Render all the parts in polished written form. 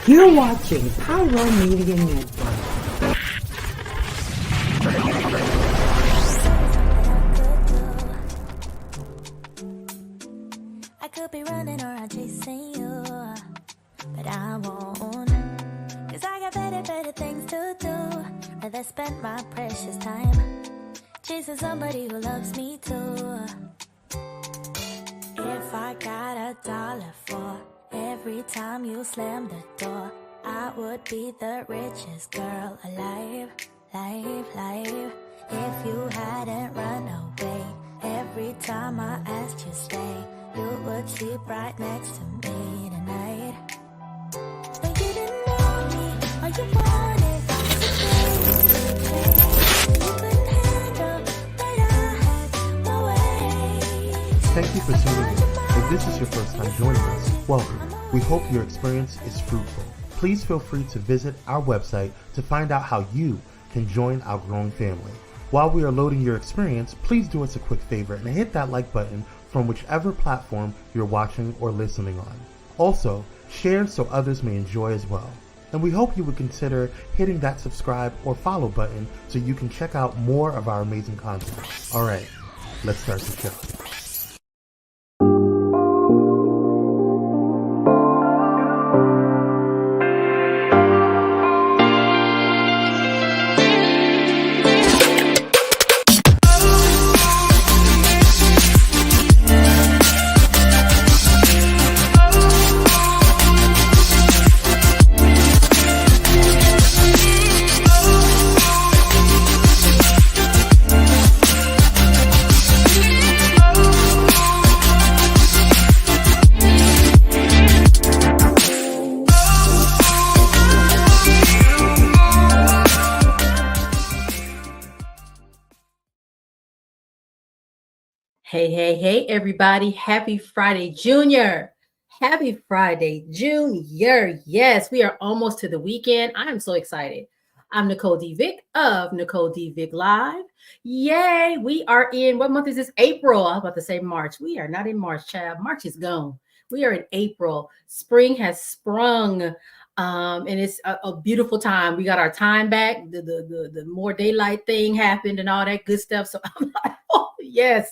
You're watching Pyro Media Network. I could be running or I'm chasing you, but I won't, 'cause I got better things to do. Rather spend my precious time chasing somebody who loves me too. If I got $1 for every time you slam the door, I would be the richest girl alive, life. If you hadn't run away every time I asked you stay, you would sleep right next to me tonight. But you didn't want me, all you wanted was a change. You couldn't handle that I had my way. Thank you for tuning in. If this is your first time joining us, welcome. We hope your experience is fruitful. Please feel free to visit our website to find out how you can join our growing family. While we are loading your experience, please do us a quick favor and hit that like button from whichever platform you're watching or listening on. Also, share so others may enjoy as well. And we hope you would consider hitting that subscribe or follow button so you can check out more of our amazing content. All right, let's start the show. Hey, everybody. Happy Friday, Junior. Happy Friday, Junior. Yes, we are almost to the weekend. I am so excited. I'm Nicole D. Vick of Nicole D. Vick Live. Yay, we are in, what month is this? April. I was about to say March. We are not in March, child. March is gone. We are in April. Spring has sprung. And it's a beautiful time. We got our time back. The more daylight thing happened and all that good stuff. So I'm like, oh yes,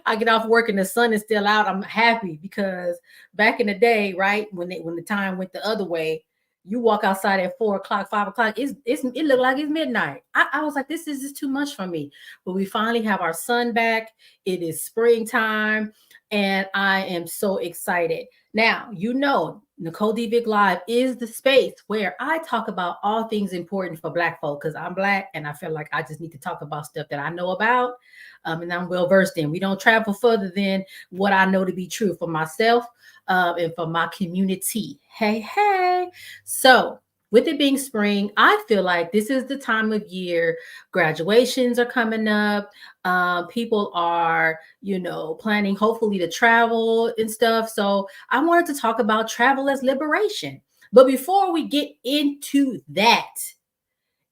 I get off work and the sun is still out. I'm happy because back in the day, right, when the time went the other way, you walk outside at 4 o'clock, 5 o'clock. It looked like it's midnight. I was like, this is just too much for me. But we finally have our sun back. It is springtime, and I am so excited. Now, you know, Nicole D. Vick Live is the space where I talk about all things important for Black folk because I'm Black and I feel like I just need to talk about stuff that I know about and I'm well versed in. We don't travel further than what I know to be true for myself and for my community. Hey. So with it being spring, I feel like this is the time of year. Graduations are coming up. People are, planning hopefully to travel and stuff. So I wanted to talk about travel as liberation. But before we get into that,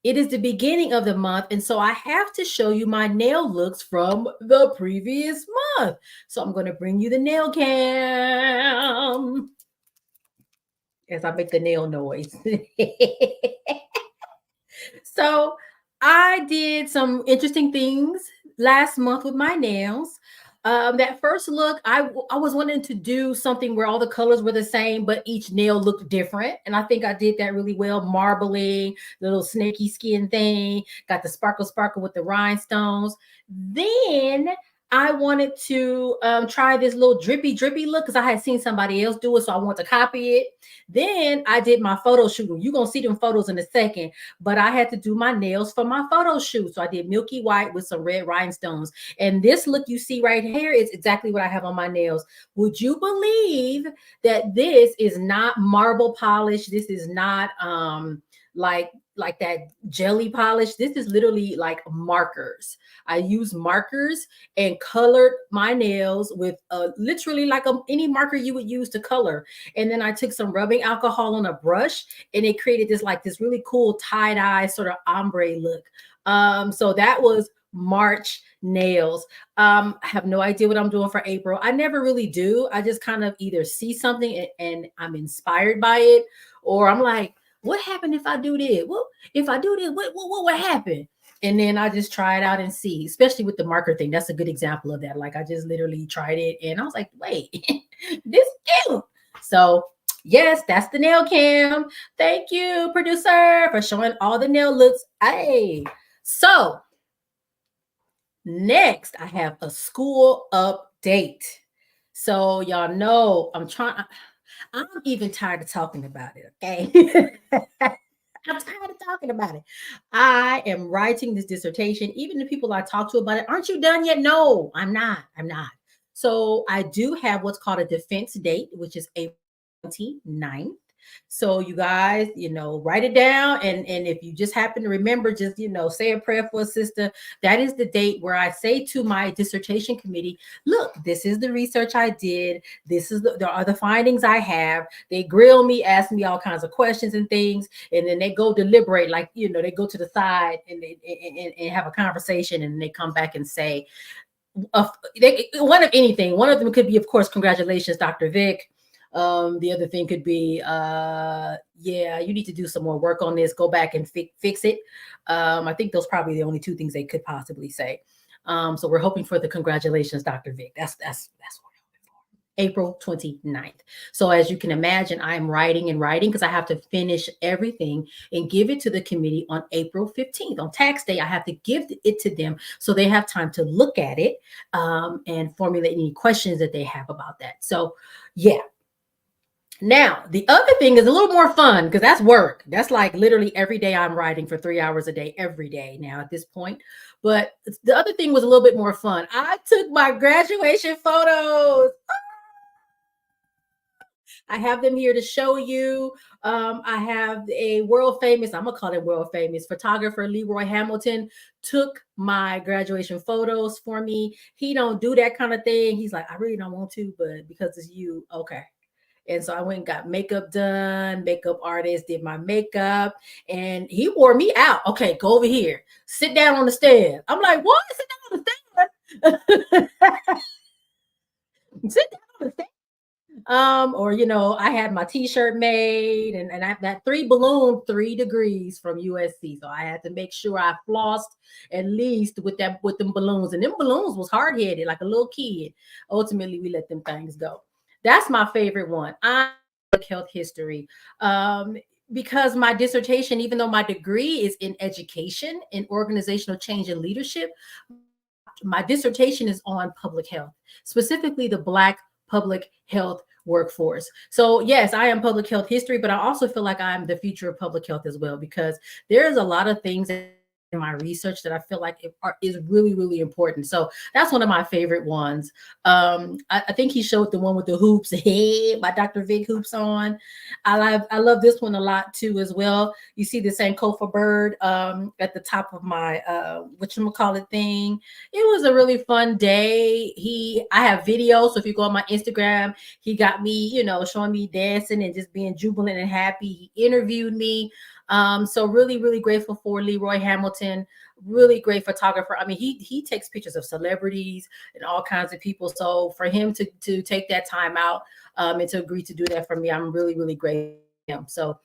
it is the beginning of the month. And so I have to show you my nail looks from the previous month. So I'm going to bring you the nail cam as I make the nail noise. So I did some interesting things last month with my nails. That first look, I was wanting to do something where all the colors were the same, but each nail looked different. And I think I did that really well. Marbling, the little snaky skin thing, got the sparkle with the rhinestones. Then I wanted to try this little drippy look because I had seen somebody else do it. So I want to copy it. Then I did my photo shoot. You're going to see them photos in a second, but I had to do my nails for my photo shoot. So I did milky white with some red rhinestones. And this look you see right here is exactly what I have on my nails. Would you believe that this is not marble polish? This is not like that jelly polish. This is literally like markers. I use markers and colored my nails with literally like any marker you would use to color. And then I took some rubbing alcohol on a brush and it created this really cool tie-dye sort of ombre look. So that was March nails. I have no idea what I'm doing for April. I never really do. I just kind of either see something and I'm inspired by it, Or I'm like, what happened if I do this? Well, if I do this, what would happen? And then I just try it out and see, especially with the marker thing. That's a good example of that. Like I just literally tried it and I was like, wait, this is. So yes, that's the nail cam. Thank you, producer, for showing all the nail looks. Hey, so next I have a school update. So y'all know I'm even tired of talking about it, okay? I'm tired of talking about it. I am writing this dissertation. Even the people I talk to about it, aren't you done yet? No, I'm not. So I do have what's called a defense date, which is April 29th. So you guys, write it down. And if you just happen to remember, just, say a prayer for a sister. That is the date where I say to my dissertation committee, look, this is the research I did. There are the findings I have. They grill me, ask me all kinds of questions and things. And then they go deliberate, like, they go to the side and and have a conversation, and they come back and say, one of anything. One of them could be, of course, congratulations, Dr. Vick. The other thing could be, yeah, you need to do some more work on this. Go back and fix it. I think those are probably the only two things they could possibly say. So we're hoping for the congratulations, Dr. Vick. That's what we're hoping for. April 29th. So as you can imagine, I'm writing because I have to finish everything and give it to the committee on April 15th. On tax day, I have to give it to them so they have time to look at it and formulate any questions that they have about that. So yeah. Now, the other thing is a little more fun because that's work. That's like literally every day I'm writing for 3 hours a day, every day now at this point. But the other thing was a little bit more fun. I took my graduation photos. I have them here to show you. I have a world famous, I'm going to call it world famous, photographer, Leroy Hamilton, took my graduation photos for me. He don't do that kind of thing. He's like, I really don't want to, but because it's you, okay. And so I went and got makeup done, makeup artist did my makeup, and he wore me out. Okay, go over here. Sit down on the stairs. I'm like, what? Sit down on the stairs? Sit down on the stairs. Or, I had my t-shirt made and I that 3 balloon 3 degrees from USC. So I had to make sure I flossed at least with them balloons. And them balloons was hard-headed, like a little kid. Ultimately, we let them things go. That's my favorite one. I like health history. Because my dissertation, even though my degree is in education, in organizational change and leadership, my dissertation is on public health, specifically the Black public health workforce. So yes, I am public health history, but I also feel like I'm the future of public health as well, because there's a lot of things in my research that I feel like is really, really important. So that's one of my favorite ones. I think he showed the one with the hoops, my Dr. Vick hoops on. I love this one a lot too as well. You see the Sankofa bird at the top of my whatchamacallit thing. It was a really fun day. I have videos, so if you go on my Instagram, he got me, showing me dancing and just being jubilant and happy. He interviewed me. So really, really grateful for Leroy Hamilton, really great photographer. I mean, he takes pictures of celebrities and all kinds of people. So for him to take that time out and to agree to do that for me, I'm really, really grateful for him. So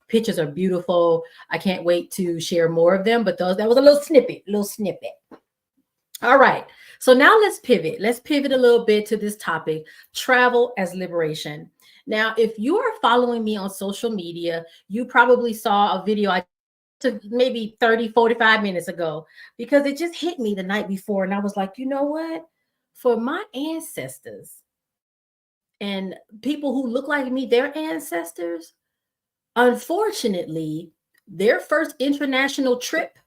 pictures are beautiful. I can't wait to share more of them, but that was a little snippet. All right. So now let's pivot. Let's pivot a little bit to this topic, travel as liberation. Now, if you are following me on social media, you probably saw a video I took maybe 30, 45 minutes ago, because it just hit me the night before. And I was like, you know what? For my ancestors and people who look like me, their ancestors, unfortunately, their first international trip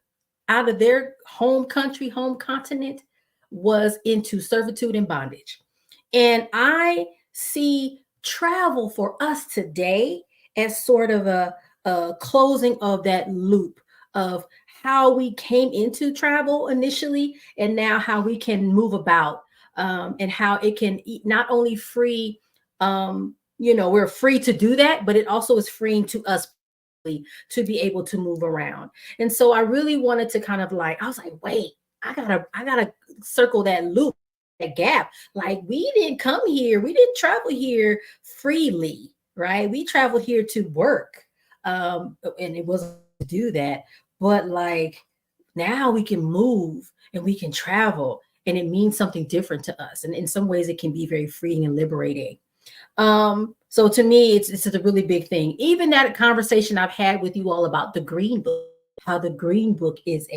out of their home country, home continent, was into servitude and bondage. And I see travel for us today as sort of a closing of that loop of how we came into travel initially, and now how we can move about, and how it can not only free, we're free to do that, but it also is freeing to us to be able to move around. And so I really wanted to kind of I was like, wait, I gotta circle that loop, that gap. Like, we didn't come here, we didn't travel here freely, right? We traveled here to work. and it wasn't to do that. But like now we can move and we can travel, and it means something different to us. And in some ways, it can be very freeing and liberating. So to me, it's a really big thing. Even that conversation I've had with you all about the Green Book, how the Green Book is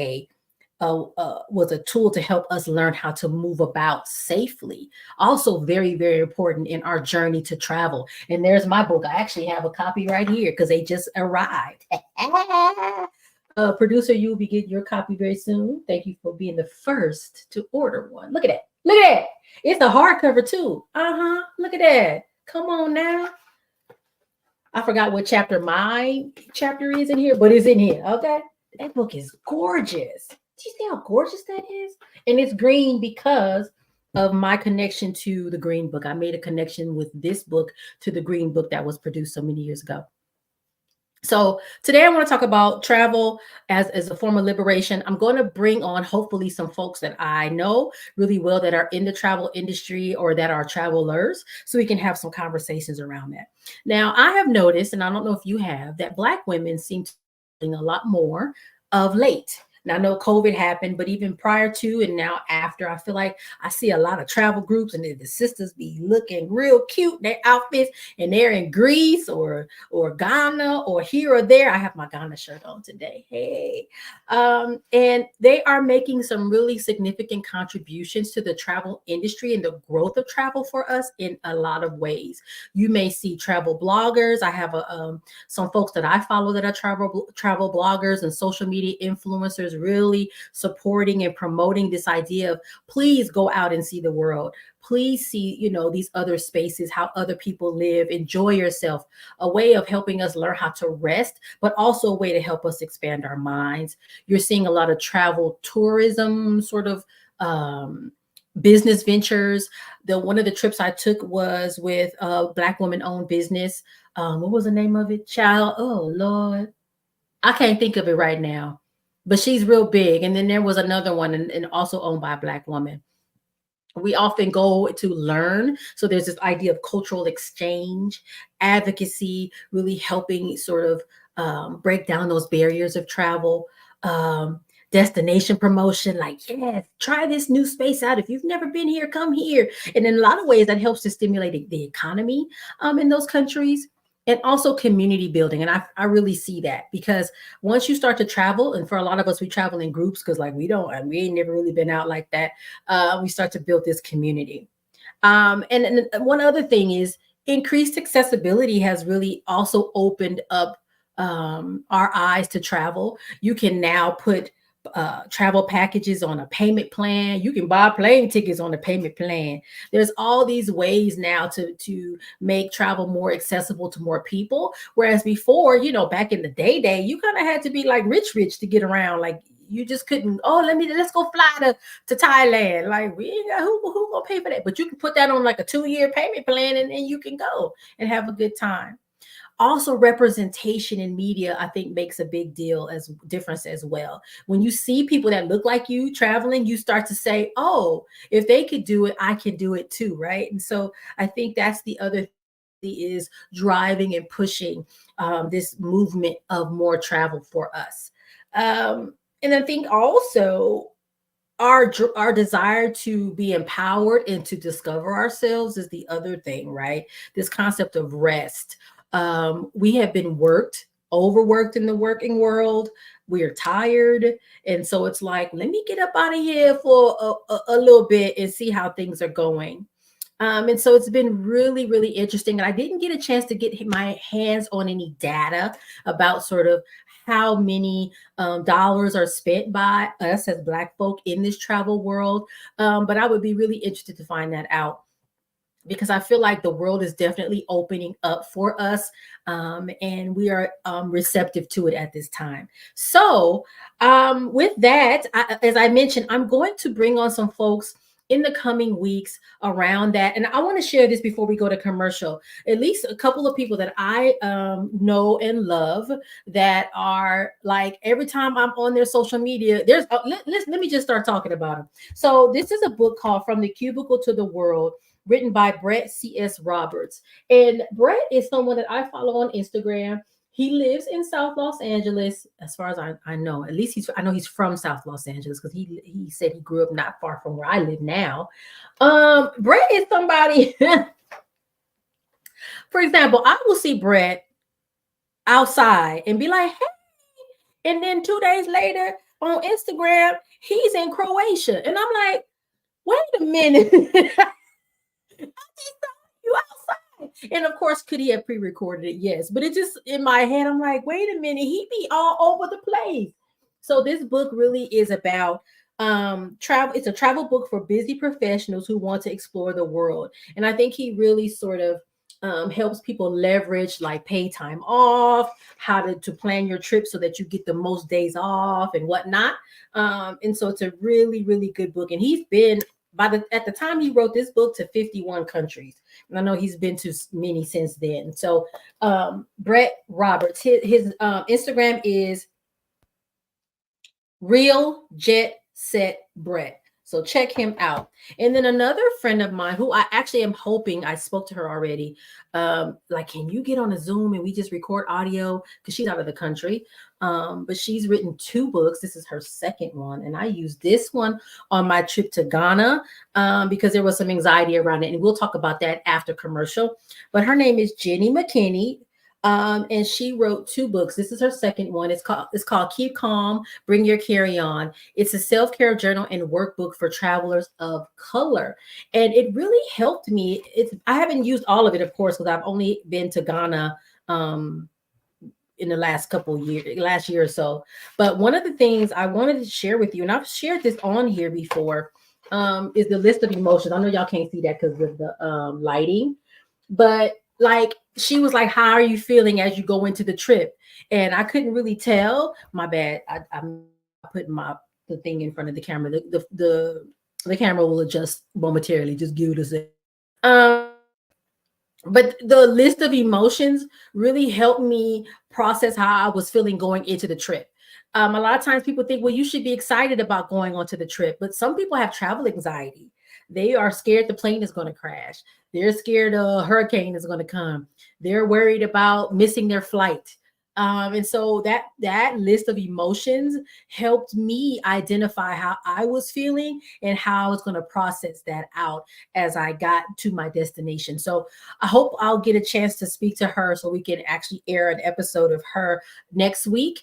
was a tool to help us learn how to move about safely. Also, very, very important in our journey to travel. And there's my book. I actually have a copy right here because they just arrived. Producer, you will be getting your copy very soon. Thank you for being the first to order one. Look at that. Look at that. It's a hardcover too. Look at that. Come on now. I forgot what chapter my chapter is in here, but it's in here. Okay. That book is gorgeous. Do you see how gorgeous that is? And it's green because of my connection to the Green Book. I made a connection with this book to the Green Book that was produced so many years ago. So today I want to talk about travel as a form of liberation. I'm going to bring on hopefully some folks that I know really well that are in the travel industry or that are travelers, so we can have some conversations around that. Now, I have noticed, and I don't know if you have, that Black women seem to be doing a lot more of late. Now, I know COVID happened, but even prior to and now after, I feel like I see a lot of travel groups and the sisters be looking real cute, their outfits, and they're in Greece or Ghana or here or there. I have my Ghana shirt on today. Hey. And they are making some really significant contributions to the travel industry and the growth of travel for us in a lot of ways. You may see travel bloggers. I have some folks that I follow that are travel bloggers and social media influencers really supporting and promoting this idea of please go out and see the world. Please see, these other spaces, how other people live, enjoy yourself, a way of helping us learn how to rest, but also a way to help us expand our minds. You're seeing a lot of travel tourism sort of business ventures. One of the trips I took was with a Black woman-owned business. What was the name of it? Child, oh Lord, I can't think of it right now. But she's real big. And then there was another one and also owned by a Black woman. We often go to learn. So there's this idea of cultural exchange, advocacy, really helping sort of break down those barriers of travel, destination promotion, like, yes, try this new space out. If you've never been here, come here. And in a lot of ways, that helps to stimulate the economy in those countries. And also community building. And I really see that because once you start to travel, and for a lot of us, we travel in groups because like we ain't never really been out like that. We start to build this community. And one other thing is increased accessibility has really also opened up our eyes to travel. You can now put travel packages on a payment plan. You can buy plane tickets on a payment plan. There's all these ways now to make travel more accessible to more people. Whereas before, back in the day, you kind of had to be like rich to get around. Like you just couldn't, let's go fly to Thailand. Like we ain't got who gonna pay for that? But you can put that on like a 2-year payment plan and you can go and have a good time. Also, representation in media, I think, makes a big difference as well. When you see people that look like you traveling, you start to say, oh, if they could do it, I can do it too, right? And so I think that's the other thing is driving and pushing this movement of more travel for us. And I think also our desire to be empowered and to discover ourselves is the other thing, right? This concept of rest. We have been overworked in the working world. We are tired. And so it's like, let me get up out of here for a little bit and see how things are going. And so it's been really, really interesting. And I didn't get a chance to get my hands on any data about sort of how many dollars are spent by us as Black folk in this travel world. But I would be really interested to find that out, because I feel like the world is definitely opening up for us, and we are receptive to it at this time. So with that, as I mentioned, I'm going to bring on some folks in the coming weeks around that. And I want to share this before we go to commercial. At least a couple of people that I know and love that are like, every time I'm on their social media, let me just start talking about them. So this is a book called From the Cubicle to the World, written by Brett C.S. Roberts. And Brett is someone that I follow on Instagram. He lives in South Los Angeles, as far as I know. At least I know he's from South Los Angeles because he said he grew up not far from where I live now. Brett is somebody. For example, I will see Brett outside and be like, hey, and then 2 days later on Instagram, he's in Croatia, and I'm like, wait a minute. I just saw you outside. And of course, could he have pre-recorded it? Yes. But it just in my head, I'm like, wait a minute, he be all over the place. So this book really is about travel. It's a travel book for busy professionals who want to explore the world. And I think he really sort of helps people leverage like pay time off, how to plan your trip so that you get the most days off and whatnot. And so it's a really, really good book. And he's been at the time he wrote this book to 51 countries. And I know he's been to many since then. So Brett Roberts, his Instagram is Real Jet Set Brett. So check him out. And then another friend of mine who I actually am hoping, I spoke to her already. Like, can you get on a Zoom and we just record audio? Because she's out of the country. But she's written 2 books. This is her second one. And I used this one on my trip to Ghana because there was some anxiety around it. And we'll talk about that after commercial. But her name is Jenny McKinney. And she wrote 2 books. This is her second one. It's called Keep Calm, Bring Your Carry On. It's a self-care journal and workbook for travelers of color. And it really helped me. I haven't used all of it, of course, because I've only been to Ghana in the last last year or so. But one of the things I wanted to share with you, and I've shared this on here before, is the list of emotions. I know y'all can't see that because of the lighting, but like she was like, how are you feeling as you go into the trip? And I couldn't really tell. My bad. I'm putting the thing in front of the camera. The camera will adjust momentarily. Just give it a second. But the list of emotions really helped me process how I was feeling going into the trip. A lot of times people think, well, you should be excited about going onto the trip. But some people have travel anxiety. They are scared the plane is going to crash. They're scared a hurricane is going to come. They're worried about missing their flight. And so that list of emotions helped me identify how I was feeling and how I was going to process that out as I got to my destination. So I hope I'll get a chance to speak to her so we can actually air an episode of her next week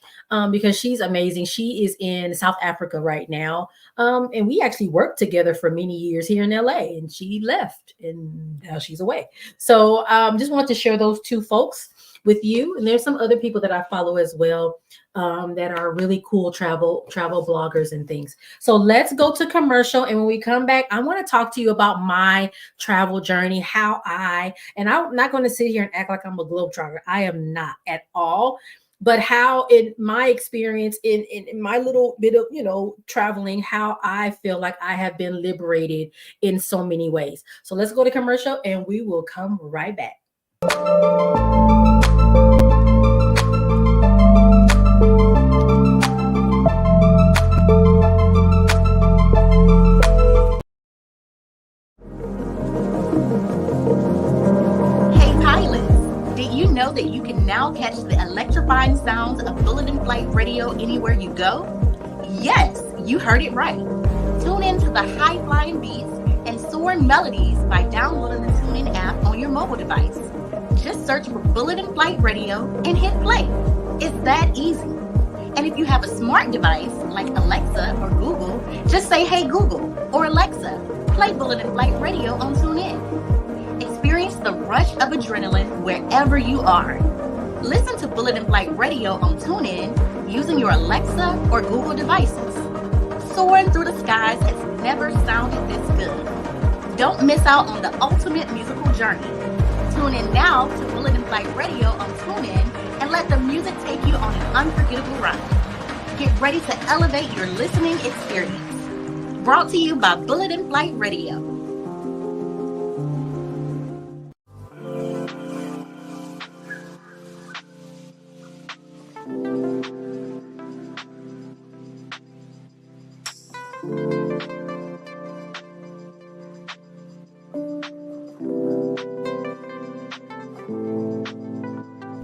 because she's amazing. She is in South Africa right now. And we actually worked together for many years here in LA, and she left and now she's away. So just want to share those 2 folks with you. And there's some other people that I follow as well that are really cool travel bloggers and things. So let's go to commercial. And when we come back, I want to talk to you about my travel journey, and I'm not going to sit here and act like I'm a globetrotter. I am not at all. But how in my experience in my little bit of, traveling, how I feel like I have been liberated in so many ways. So let's go to commercial and we will come right back. Know that you can now catch the electrifying sounds of Bullet and Flight Radio anywhere you go? Yes, you heard it right. Tune in to the high-flying beats and soaring melodies by downloading the TuneIn app on your mobile device. Just search for Bullet and Flight Radio and hit play. It's that easy. And if you have a smart device like Alexa or Google, just say, hey Google or Alexa, play Bullet and Flight Radio on TuneIn. Experience the rush of adrenaline wherever you are. Listen to Bullet and Flight Radio on TuneIn using your Alexa or Google devices. Soaring through the skies has never sounded this good. Don't miss out on the ultimate musical journey. Tune in now to Bullet and Flight Radio on TuneIn and let the music take you on an unforgettable ride. Get ready to elevate your listening experience. Brought to you by Bullet and Flight Radio.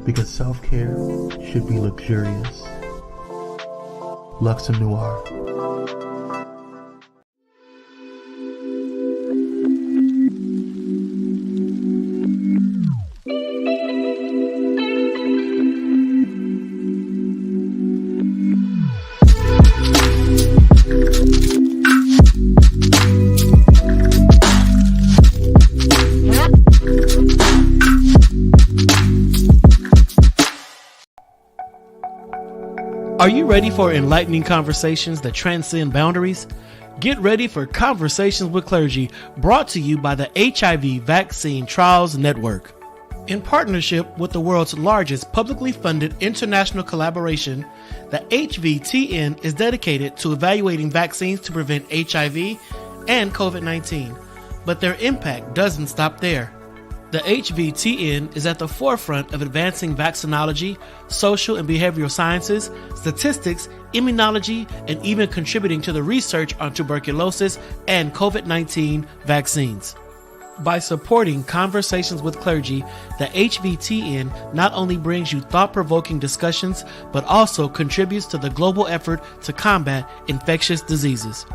because self-care should be luxurious. Luxe Noir. Are you ready for enlightening conversations that transcend boundaries? Get ready for Conversations with Clergy, brought to you by the HIV Vaccine Trials Network. In partnership with the world's largest publicly funded international collaboration, the HVTN is dedicated to evaluating vaccines to prevent HIV and COVID-19. But their impact doesn't stop there. The HVTN is at the forefront of advancing vaccinology, social and behavioral sciences, statistics, immunology, and even contributing to the research on tuberculosis and COVID-19 vaccines. By supporting Conversations with Clergy, the HVTN not only brings you thought-provoking discussions, but also contributes to the global effort to combat infectious diseases.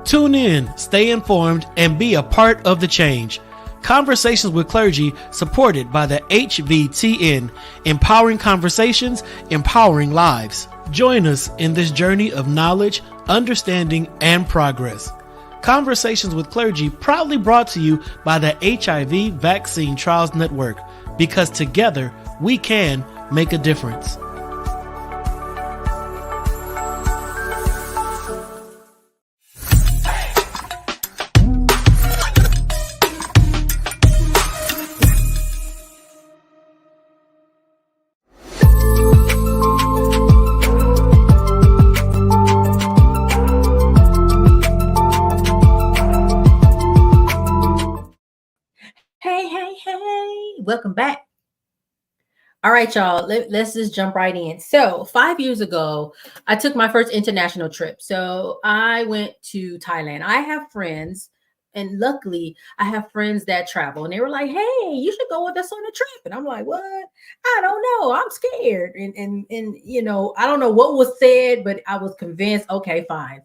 Tune in, stay informed, and be a part of the change. Conversations with Clergy, supported by the HVTN, empowering conversations, empowering lives. Join us in this journey of knowledge, understanding, and progress. Conversations with Clergy, proudly brought to you by the HIV Vaccine Trials Network, because together we can make a difference. Welcome back. All right, y'all, let's just jump right in. So 5 years ago, I took my first international trip. So I went to Thailand. I have friends, and luckily I have friends that travel, and they were like, hey, you should go with us on a trip. And I'm like, what? I don't know. I'm scared. And you know, I don't know what was said, but I was convinced, okay, fine.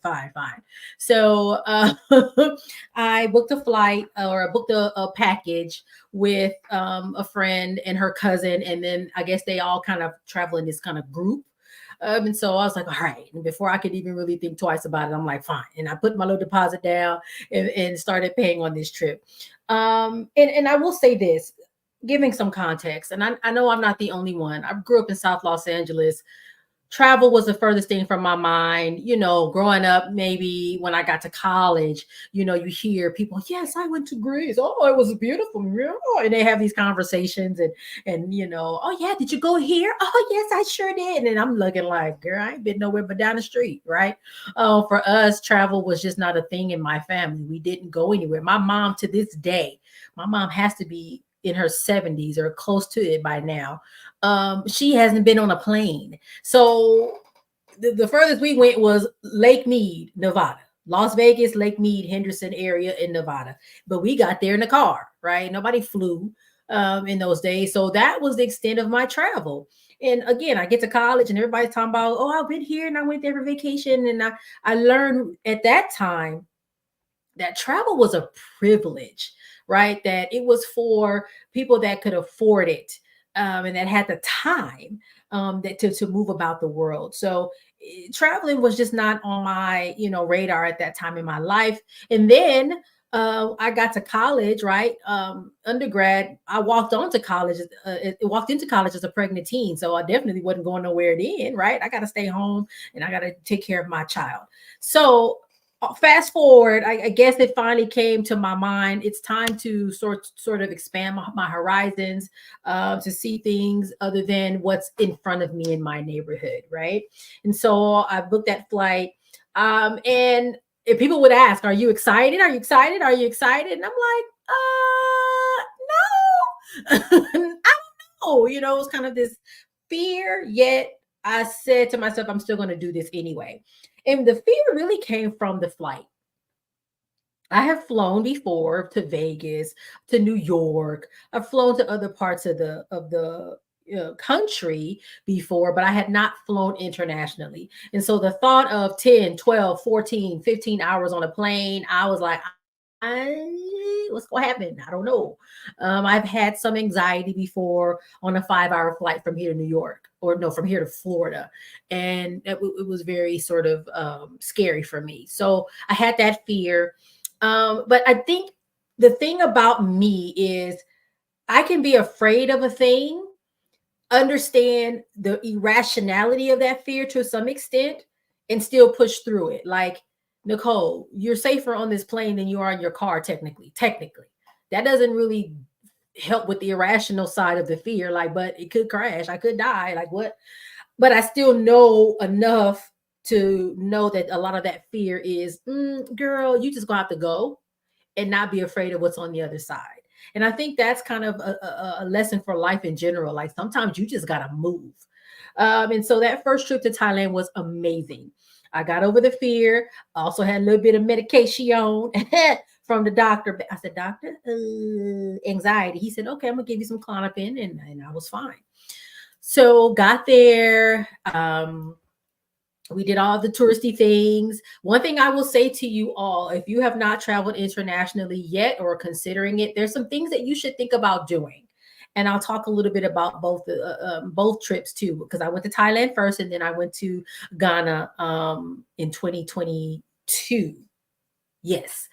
So I booked a flight, or I booked a package with a friend and her cousin, and then I guess they all kind of travel in this kind of group. And so I was like, all right. And before I could even really think twice about it, I'm like, fine. And I put my little deposit down and started paying on this trip. And I will say this, giving some context, and I know I'm not the only one. I grew up in South Los Angeles. Travel was the furthest thing from my mind. You know, growing up, maybe when I got to college, you know, you hear people, yes, I went to Greece. Oh, it was beautiful. And they have these conversations and you know, oh yeah, did you go here? Oh yes, I sure did. And I'm looking like, girl, I ain't been nowhere but down the street, right? For us, travel was just not a thing in my family. We didn't go anywhere. My mom, to this day, my mom has to be in her 70s or close to it by now. She hasn't been on a plane. So the furthest we went was Lake Mead, Nevada. Las Vegas, Lake Mead, Henderson area in Nevada. But we got there in the car, right? Nobody flew in those days. So that was the extent of my travel. And again, I get to college and everybody's talking about, oh, I've been here and I went there for vacation. And I learned at that time that travel was a privilege, right? That it was for people that could afford it. And that had the time to move about the world. So traveling was just not on my, radar at that time in my life. And then I got to college, right? Undergrad, I walked into college as a pregnant teen. So I definitely wasn't going nowhere then, right? I got to stay home and I got to take care of my child. So fast forward, I guess it finally came to my mind. It's time to sort of expand my horizons, to see things other than what's in front of me in my neighborhood, right? And so I booked that flight. And if people would ask, "Are you excited? Are you excited? Are you excited?" And I'm like, no, I don't know. It was kind of this fear. Yet I said to myself, I'm still going to do this anyway. And the fear really came from the flight. I have flown before to Vegas, to New York. I've flown to other parts of the country before, but I had not flown internationally. And so the thought of 10, 12, 14, 15 hours on a plane, I was like, what's going to happen? I don't know. I've had some anxiety before on a 5-hour flight from here to New York, or no, from here to Florida. And it was very sort of scary for me. So I had that fear. But I think the thing about me is I can be afraid of a thing, understand the irrationality of that fear to some extent, and still push through it. Like, Nicole, you're safer on this plane than you are in your car, technically. That doesn't really help with the irrational side of the fear. Like, but it could crash, I could die. Like, what? But I still know enough to know that a lot of that fear is, girl, you just gonna have to go and not be afraid of what's on the other side. And I think that's kind of a lesson for life in general. Like, sometimes you just gotta move. And so that first trip to Thailand was amazing. I got over the fear. I also had a little bit of medication from the doctor. I said, doctor, anxiety. He said, okay, I'm gonna give you some Klonopin, and I was fine. So got there. We did all the touristy things. One thing I will say to you all, if you have not traveled internationally yet or considering it, there's some things that you should think about doing. And I'll talk a little bit about both trips too, because I went to Thailand first, and then I went to Ghana in 2022. Yes.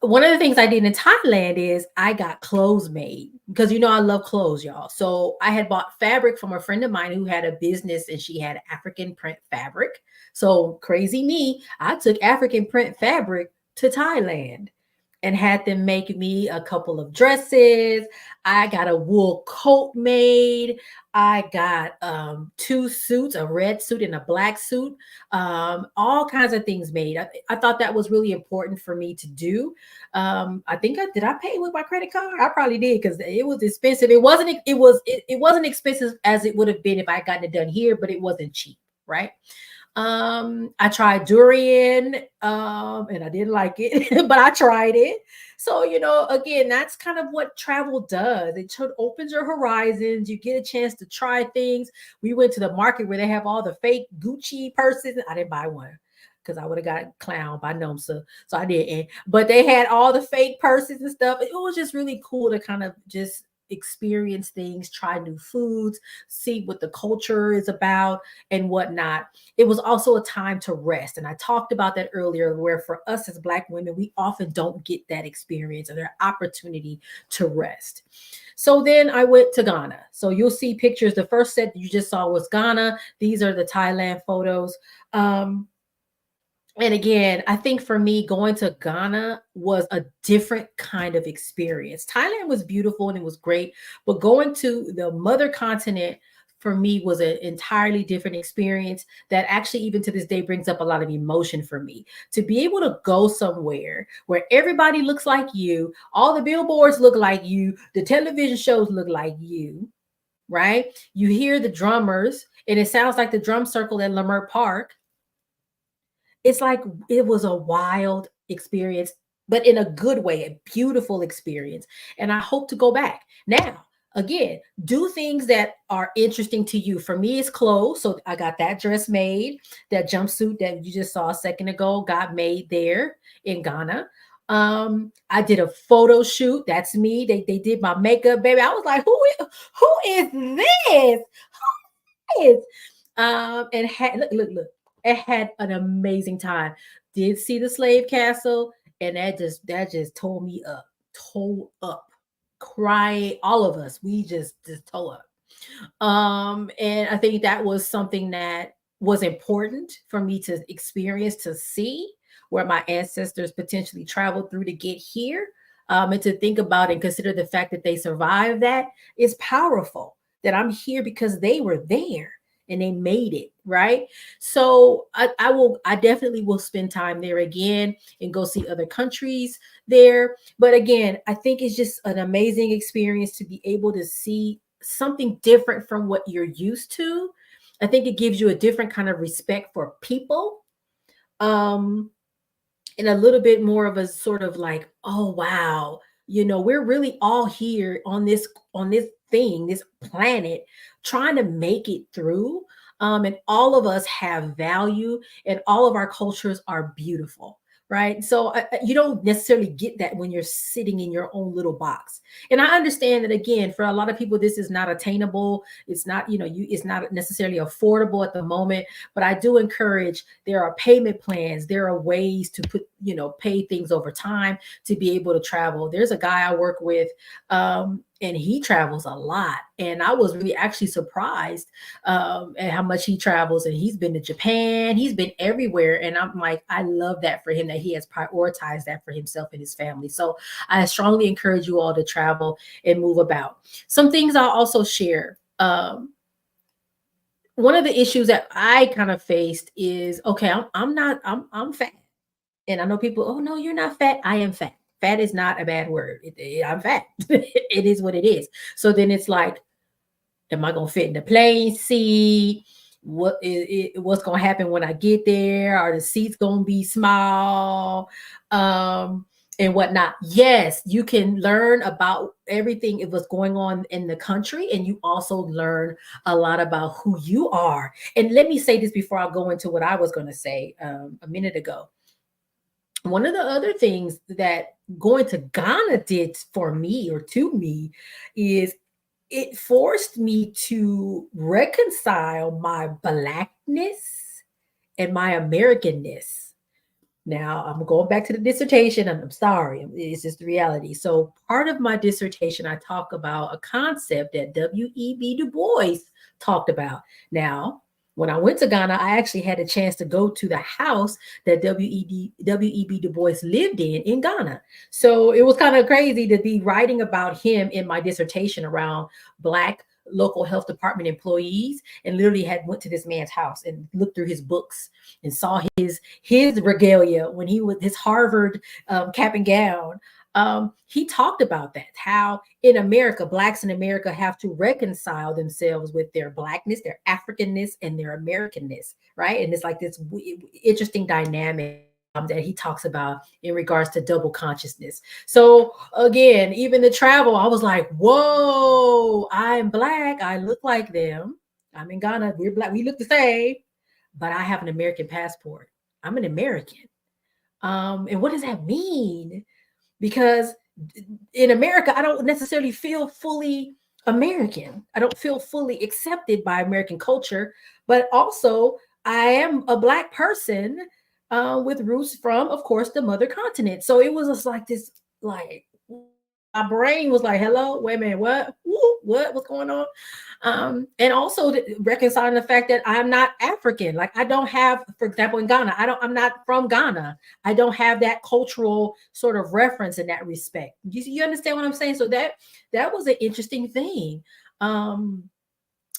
One of the things I did in Thailand is I got clothes made, because I love clothes, y'all. So I had bought fabric from a friend of mine who had a business, and she had African print fabric. So crazy me, I took African print fabric to Thailand and had them make me a couple of dresses. I got a wool coat made. I got 2 suits, a red suit and a black suit, all kinds of things made. I thought that was really important for me to do. I think did I pay with my credit card? I probably did, because it was expensive. It wasn't expensive as it would have been if I gotten it done here, but it wasn't cheap, right? I tried durian, and I didn't like it, but I tried it. So, again, that's kind of what travel does. It opens your horizons. You get a chance to try things. We went to the market where they have all the fake Gucci purses. I didn't buy one because I would have got clowned by Nomsa. So I didn't. But they had all the fake purses and stuff. It was just really cool to kind of just experience things, try new foods, see what the culture is about and whatnot. It was also a time to rest. And I talked about that earlier, where for us as Black women, we often don't get that experience or their opportunity to rest. So then I went to Ghana. So you'll see pictures. The first set you just saw was Ghana. These are the Thailand photos. And again, I think for me, going to Ghana was a different kind of experience. Thailand was beautiful and it was great, but going to the mother continent for me was an entirely different experience that actually even to this day brings up a lot of emotion for me. To be able to go somewhere where everybody looks like you, all the billboards look like you, the television shows look like you, right? You hear the drummers and it sounds like the drum circle at Leimert Park. It's like it was a wild experience, but in a good way, a beautiful experience. And I hope to go back. Now, again, do things that are interesting to you. For me, it's clothes. So I got that dress made. That jumpsuit that you just saw a second ago got made there in Ghana. I did a photo shoot. That's me. They did my makeup, baby. I was like, who is this? Who is? And look. It had an amazing time. Did see the slave castle, and that just tore me up, crying. All of us, we just tore up. And I think that was something that was important for me to experience, to see where my ancestors potentially traveled through to get here, and to think about and consider the fact that they survived. That is powerful. That I'm here because they were there. And they made it, right? So I definitely will spend time there again and go see other countries there. But again, I think it's just an amazing experience to be able to see something different from what you're used to. I think it gives you a different kind of respect for people. And a little bit more of a sort of like, oh, wow, we're really all here on this thing, this planet, trying to make it through. And all of us have value, and all of our cultures are beautiful, right? So you don't necessarily get that when you're sitting in your own little box. And I understand that, again, for a lot of people, this is not attainable. It's not, it's not necessarily affordable at the moment, but I do encourage, there are payment plans. There are ways to pay things over time to be able to travel. There's a guy I work with, and he travels a lot. And I was really actually surprised at how much he travels. And he's been to Japan. He's been everywhere. And I'm like, I love that for him, that he has prioritized that for himself and his family. So I strongly encourage you all to travel and move about. Some things I'll also share. One of the issues that I kind of faced is, okay, I'm fat. And I know people, oh no, you're not fat. I am fat. Fat is not a bad word. I'm fat. It is what it is. So then it's like, am I going to fit in the plane seat? What's going to happen when I get there? Are the seats going to be small? And whatnot. Yes, you can learn about everything of what's going on in the country, and you also learn a lot about who you are. And let me say this before I go into what I was going to say a minute ago. One of the other things that going to Ghana did for me, or to me, is it forced me to reconcile my Blackness and my Americanness. Now, I'm going back to the dissertation, and I'm sorry, it's just the reality. So part of my dissertation, I talk about a concept that W.E.B. Du Bois talked about. Now, when I went to Ghana, I actually had a chance to go to the house that W.E.B. Du Bois lived in Ghana. So it was kind of crazy to be writing about him in my dissertation around Black local health department employees, and literally went to this man's house and looked through his books and saw his regalia when he was his Harvard cap and gown. He talked about that, how in America, Blacks in America have to reconcile themselves with their Blackness, their Africanness, and their Americanness, right? And it's like this interesting dynamic that he talks about in regards to double consciousness. So again, even the travel, I was like, whoa, I'm Black. I look like them. I'm in Ghana. We're Black. We look the same, but I have an American passport. I'm an American. And what does that mean? Because in America, I don't necessarily feel fully American. I don't feel fully accepted by American culture, but also I am a Black person with roots from, of course, the mother continent. So it was just like this, like my brain was like, hello, wait a minute, what? What's going on? And also reconciling the fact that I'm not African. Like I don't have, for example, in Ghana, I'm not from Ghana. I don't have that cultural sort of reference in that respect. You understand what I'm saying? So that was an interesting thing.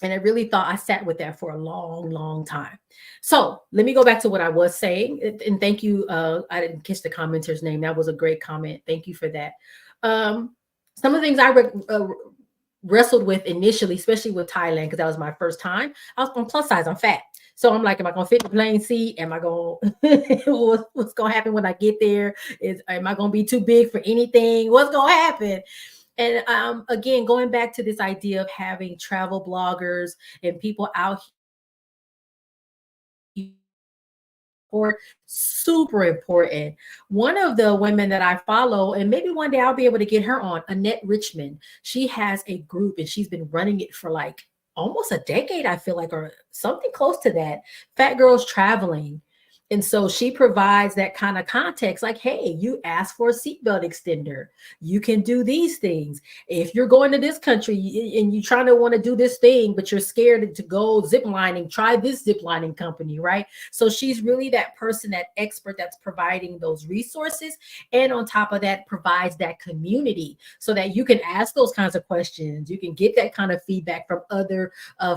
And I really thought I sat with that for a long, long time. So let me go back to what I was saying. And thank you. I didn't catch the commenter's name. That was a great comment. Thank you for that. Some of the things I wrestled with initially, especially with Thailand, because that was my first time. I was on plus size. I'm fat. So I'm like, am I going to fit in the plane seat? Am I going what's going to happen when I get there? Am I going to be too big for anything? What's going to happen? And again, going back to this idea of having travel bloggers and people out here, super important. One of the women that I follow, and maybe one day I'll be able to get her on, Annette Richmond. She has a group and she's been running it for like almost a decade, I feel like, or something close to that. Fat Girls Traveling. And so she provides that kind of context, like, hey, you ask for a seatbelt extender. You can do these things. If you're going to this country and you're trying to want to do this thing, but you're scared to go zip lining, try this zip lining company, right? So she's really that person, that expert that's providing those resources. And on top of that, provides that community so that you can ask those kinds of questions. You can get that kind of feedback from other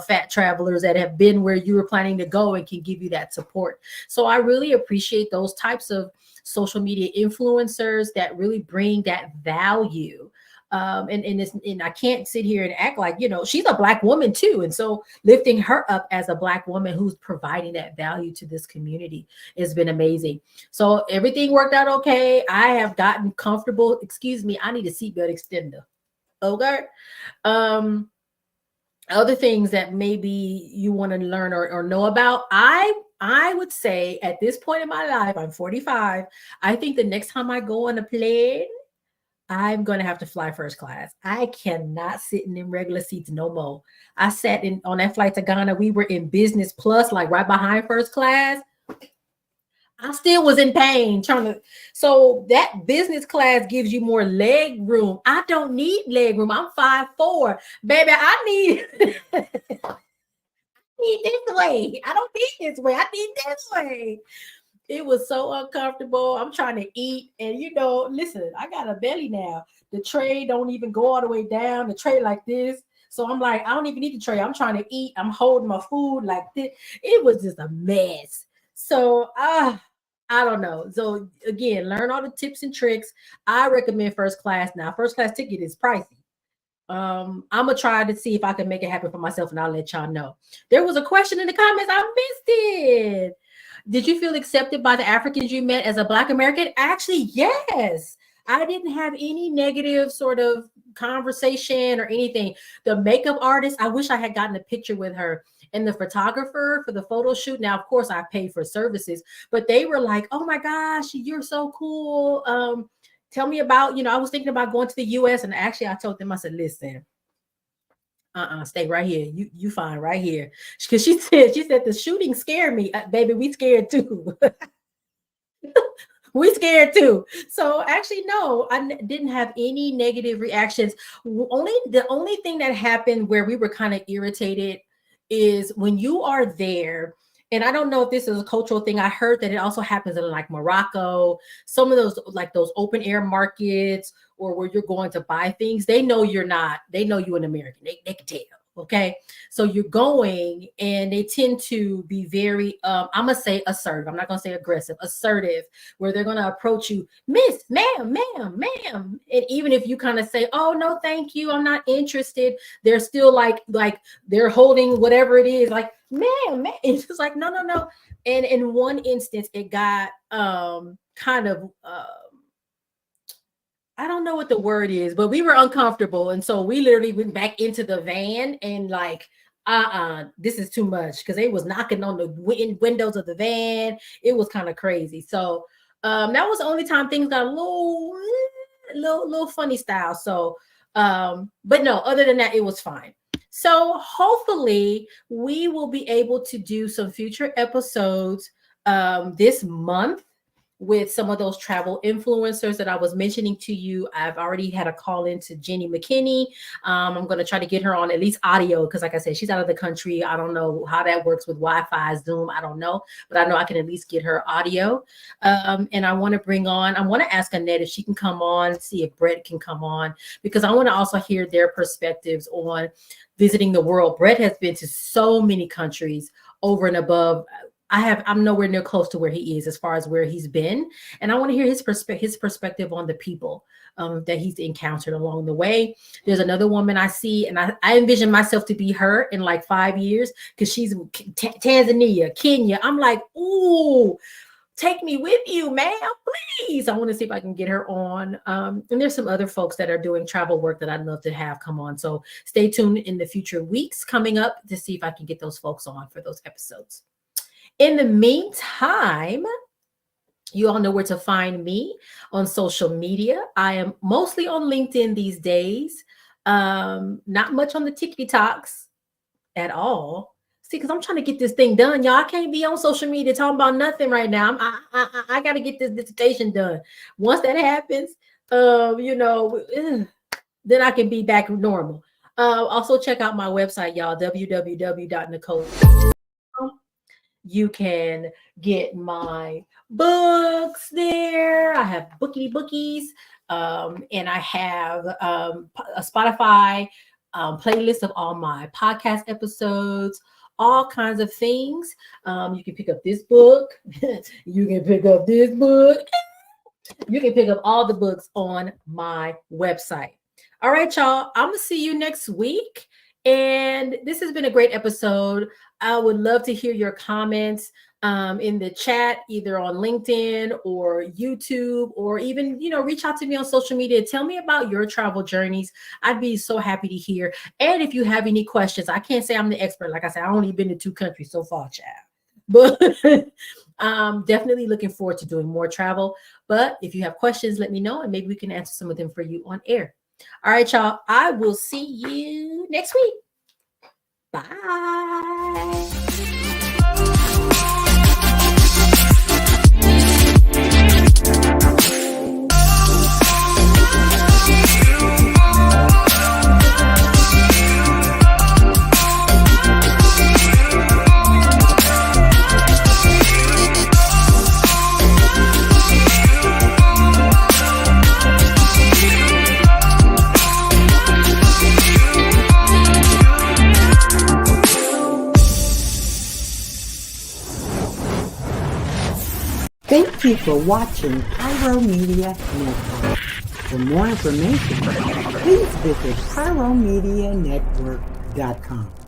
fat travelers that have been where you were planning to go and can give you that support. So I really appreciate those types of social media influencers that really bring that value. And I can't sit here and act like, she's a Black woman too. And so lifting her up as a Black woman who's providing that value to this community has been amazing. So everything worked out okay. I have gotten comfortable. Excuse me, I need a seatbelt extender. Okay. Other things that maybe you want to learn or know about. I would say at this point in my life, I'm 45. I think the next time I go on a plane, I'm going to have to fly first class. I cannot sit in them regular seats no more. I sat in on that flight to Ghana. We were in business plus, like right behind first class. I still was in pain trying to. So that business class gives you more leg room. I don't need leg room. I'm 5'4", baby. I need need this way. I don't need this way. I need this way. It was so uncomfortable. I'm trying to eat, and listen, I got a belly now. The tray don't even go all the way down. The tray like this. So I'm like, I don't even need the tray. I'm trying to eat. I'm holding my food like this. It was just a mess. So I don't know. So again, learn all the tips and tricks. I recommend first class. Now, first class ticket is pricey. I'm gonna try to see if I can make it happen for myself, and I'll let y'all know. There was a question in the comments. I missed it. Did you feel accepted by the Africans you met as a Black American? Actually, yes. I didn't have any negative sort of conversation or anything. The makeup artist, I wish I had gotten a picture with her, and the photographer for the photo shoot. Now, of course, I paid for services, but they were like, "Oh my gosh, you're so cool. Tell me about, I was thinking about going to the US." And actually I told them, I said, listen, stay right here. You fine right here. Because she said the shooting scared me. Baby, we scared too. We scared too. So actually, no, I didn't have any negative reactions. The only thing that happened where we were kind of irritated is when you are there. And I don't know if this is a cultural thing. I heard that it also happens in like Morocco, some of those, like those open air markets, or where you're going to buy things. They know you're an American. They can tell. Okay. So you're going, and they tend to be very, I'm going to say assertive. I'm not going to say aggressive, assertive, where they're going to approach you, miss, ma'am. And even if you kind of say, oh, no, thank you, I'm not interested, they're still like they're holding whatever it is, like, ma'am. It's just like, no. And in one instance, it got kind of, I don't know what the word is, but we were uncomfortable. And so we literally went back into the van and like, this is too much, because they was knocking on the windows of the van. It was kind of crazy. So that was the only time things got a little funny style. So, but no, other than that, it was fine. So hopefully we will be able to do some future episodes this month with some of those travel influencers that I was mentioning to you. I've already had a call into Jenny McKinney. I'm going to try to get her on at least audio, because like I said, she's out of the country. I don't know how that works with Wi-Fi, Zoom. I don't know, but I know I can at least get her audio. And I want to ask Annette if she can come on, see if Brett can come on, because I want to also hear their perspectives on visiting the world. Brett has been to so many countries over and above. I'm nowhere near close to where he is as far as where he's been. And I want to hear his perspective on the people that he's encountered along the way. There's another woman I see, and I envision myself to be her in like 5 years, because she's Tanzania, Kenya. I'm like, ooh, take me with you, ma'am, please. I want to see if I can get her on. And there's some other folks that are doing travel work that I'd love to have come on. So stay tuned in the future weeks coming up to see if I can get those folks on for those episodes. In the meantime, you all know where to find me on social media. I am mostly on LinkedIn these days. Not much on the TikToks at all. See, because I'm trying to get this thing done, y'all. I can't be on social media talking about nothing right now. I got to get this dissertation done. Once that happens, then I can be back normal. Also, check out my website, y'all, www.Nicole. You can get my books there. I have bookies, and I have a Spotify playlist of all my podcast episodes, all kinds of things. You can pick up this book. You can pick up this book. You can pick up all the books on my website. All right, y'all. I'm going to see you next week. And this has been a great episode. I would love to hear your comments. in the chat, either on LinkedIn or YouTube, or even, reach out to me on social media. Tell me about your travel journeys. I'd be so happy to hear. And if you have any questions, I can't say I'm the expert. Like I said, I only been to 2 countries so far, child. But definitely looking forward to doing more travel. But if you have questions, let me know, and maybe we can answer some of them for you on air. All right, y'all. I will see you next week. Bye. Thank you for watching Pyro Media Network. For more information, please visit pyromedianetwork.com.